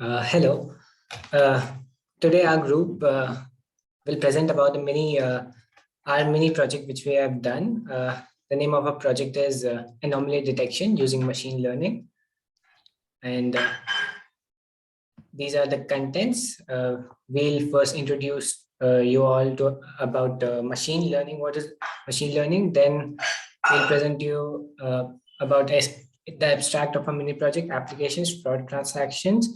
Hello. Uh, Today our group will present about our mini project which we have done. The name of our project is Anomaly Detection using machine learning, and these are the contents. We'll first introduce you all to about machine learning. What is machine learning? Then we'll present you about the abstract of a mini project, applications, fraud transactions,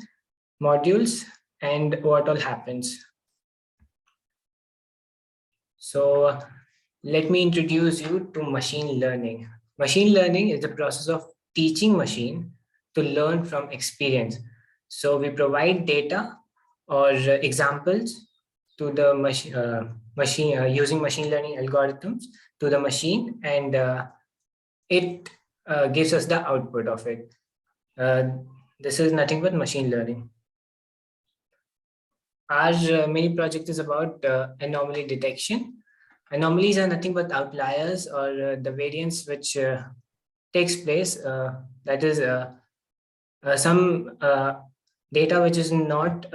modules, and what all happens. So let me introduce you to machine learning. Machine learning is the process of teaching machine to learn from experience. So we provide data or examples to the machine using machine learning algorithms to the machine, and it gives us the output of it. This is nothing but machine learning. Our mini project is about anomaly detection. Anomalies are nothing but outliers or the variance which takes place. That is some data which is not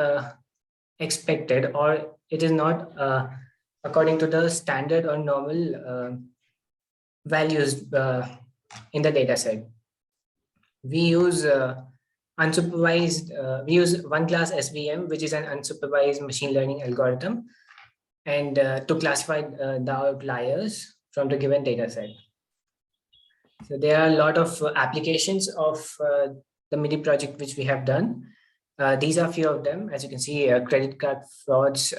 expected, or it is not according to the standard or normal values in the data set. We use we use one class SVM, which is an unsupervised machine learning algorithm, and to classify the outliers from the given data set. So there are a lot of applications of the mini project which we have done. These are a few of them. As you can see, credit card frauds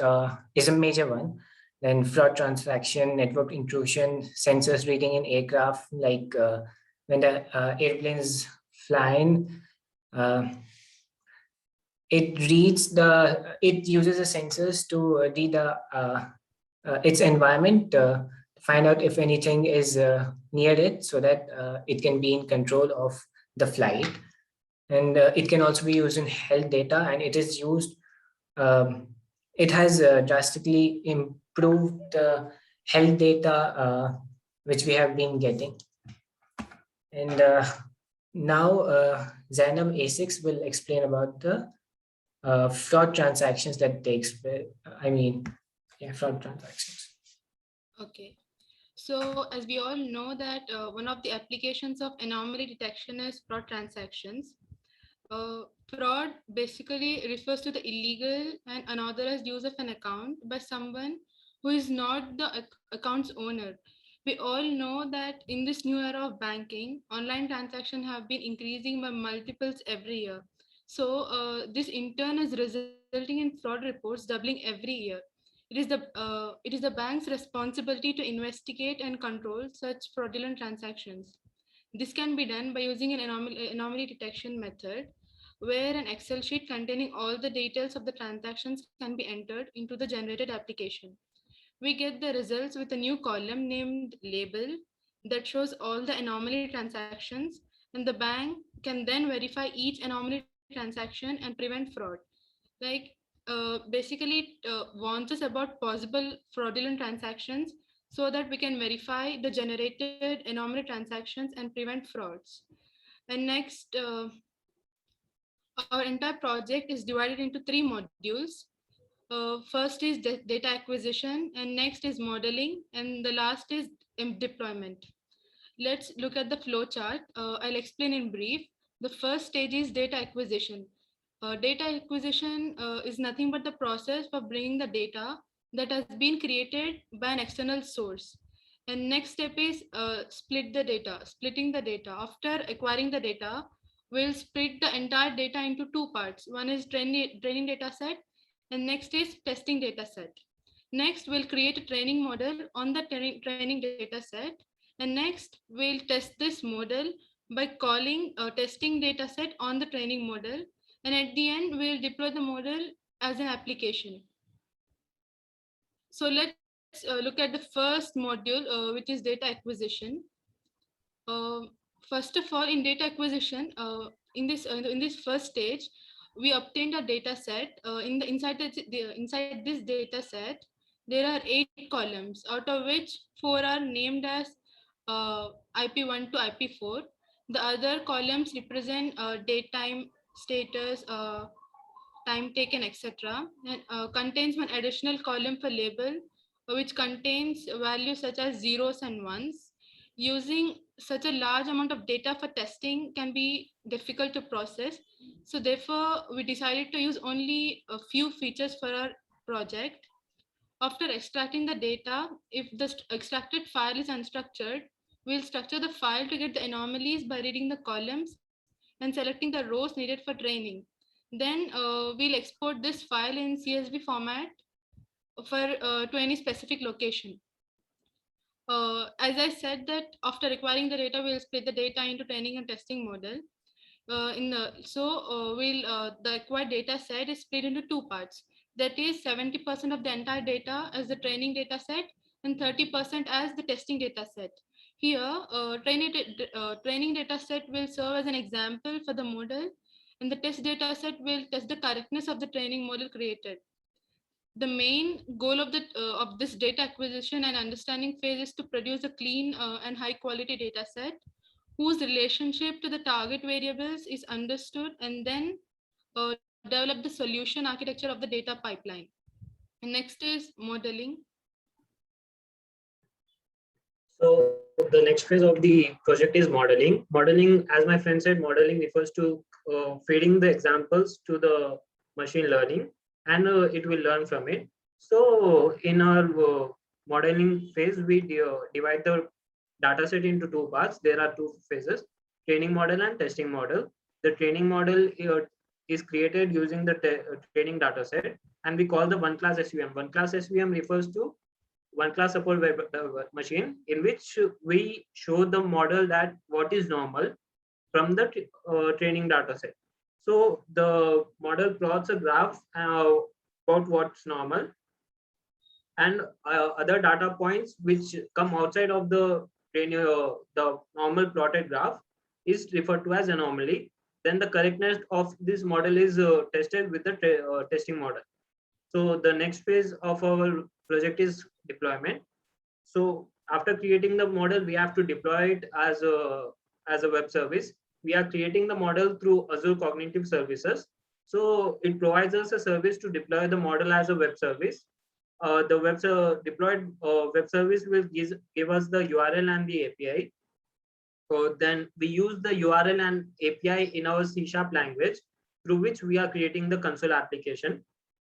is a major one. Then fraud transaction, network intrusion, sensors reading in aircraft, like when the airplane is flying, it uses the sensors to read its environment, find out if anything is near it, so that it can be in control of the flight. And it can also be used in health data, and it is used. It has drastically improved the health data which we have been getting. And now Zainab A6 will explain about the fraud transactions that takes place. Fraud transactions. Okay. So as we all know that one of the applications of anomaly detection is fraud transactions. Fraud basically refers to the illegal and unauthorized use of an account by someone who is not the account's owner. We all know that in this new era of banking, online transactions have been increasing by multiples every year. So this in turn is resulting in fraud reports doubling every year. It is the bank's responsibility to investigate and control such fraudulent transactions. This can be done by using an anomaly detection method, where an Excel sheet containing all the details of the transactions can be entered into the generated application. We get the results with a new column named label that shows all the anomaly transactions, and the bank can then verify each anomaly transaction and prevent fraud. Like basically it warns us about possible fraudulent transactions so that we can verify the generated anomaly transactions and prevent frauds. And next, our entire project is divided into three modules. First is data acquisition, and next is modeling, and the last is deployment. Let's look at the flow chart. I'll explain in brief. The first stage is data acquisition. Data acquisition is nothing but the process for bringing the data that has been created by an external source. And next step is splitting the data. After acquiring the data, we'll split the entire data into two parts. One is training data set, and next is testing data set. Next, we'll create a training model on the training data set. And next, we'll test this model by calling a testing data set on the training model. And at the end, we'll deploy the model as an application. So let's look at the first module, which is data acquisition. Uh, First of all, in data acquisition, in this first stage, we obtained a data set. Inside this data set, there are 8 columns, out of which 4 are named as IP1 to IP4. The other columns represent date, time, status, time taken, etc. And contains one additional column for label, which contains values such as zeros and ones. Using such a large amount of data for testing can be difficult to process. So therefore, we decided to use only a few features for our project. After extracting the data, if the extracted file is unstructured, we'll structure the file to get the anomalies by reading the columns and selecting the rows needed for training. Then we'll export this file in CSV format to any specific location. As I said that after acquiring the data, we'll split the data into training and testing model. The acquired data set is split into two parts. That is 70% of the entire data as the training data set and 30% as the testing data set. Here, training data set will serve as an example for the model, and the test data set will test the correctness of the training model created. The main goal of this data acquisition and understanding phase is to produce a clean and high quality data set whose relationship to the target variables is understood, and then develop the solution architecture of the data pipeline. And next is modeling. So the next phase of the project is modeling. Modeling, as my friend said, modeling refers to feeding the examples to the machine learning, and it will learn from it. So in our modeling phase, we divide the data set into two parts. There are two phases: training model and testing model. The training model is created using the training data set, and we call the one class SVM. One class SVM refers to one class support web machine, in which we show the model that what is normal from the training data set. So the model plots a graph about what's normal, and other data points which come outside of the normal plotted graph is referred to as anomaly. Then the correctness of this model is tested with the testing model. So the next phase of our project is deployment. So after creating the model, we have to deploy it as a web service. We are creating the model through Azure Cognitive Services. So it provides us a service to deploy the model as a web service. The deployed web service will give us the URL and the API. Then we use the URL and API in our C# language, through which we are creating the console application.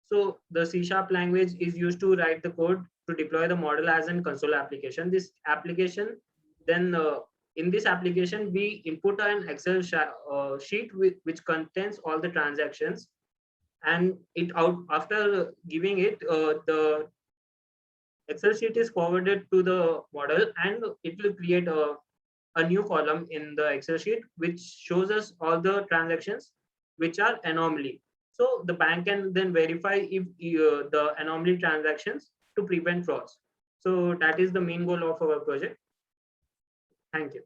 So the C# language is used to write the code to deploy the model as a console application. This application, then in this application, we input an Excel sheet which contains all the transactions, and it out after giving it the Excel sheet is forwarded to the model, and it will create a new column in the Excel sheet which shows us all the transactions which are anomaly. So the bank can then verify if the anomaly transactions to prevent frauds. So that is the main goal of our project. Thank you.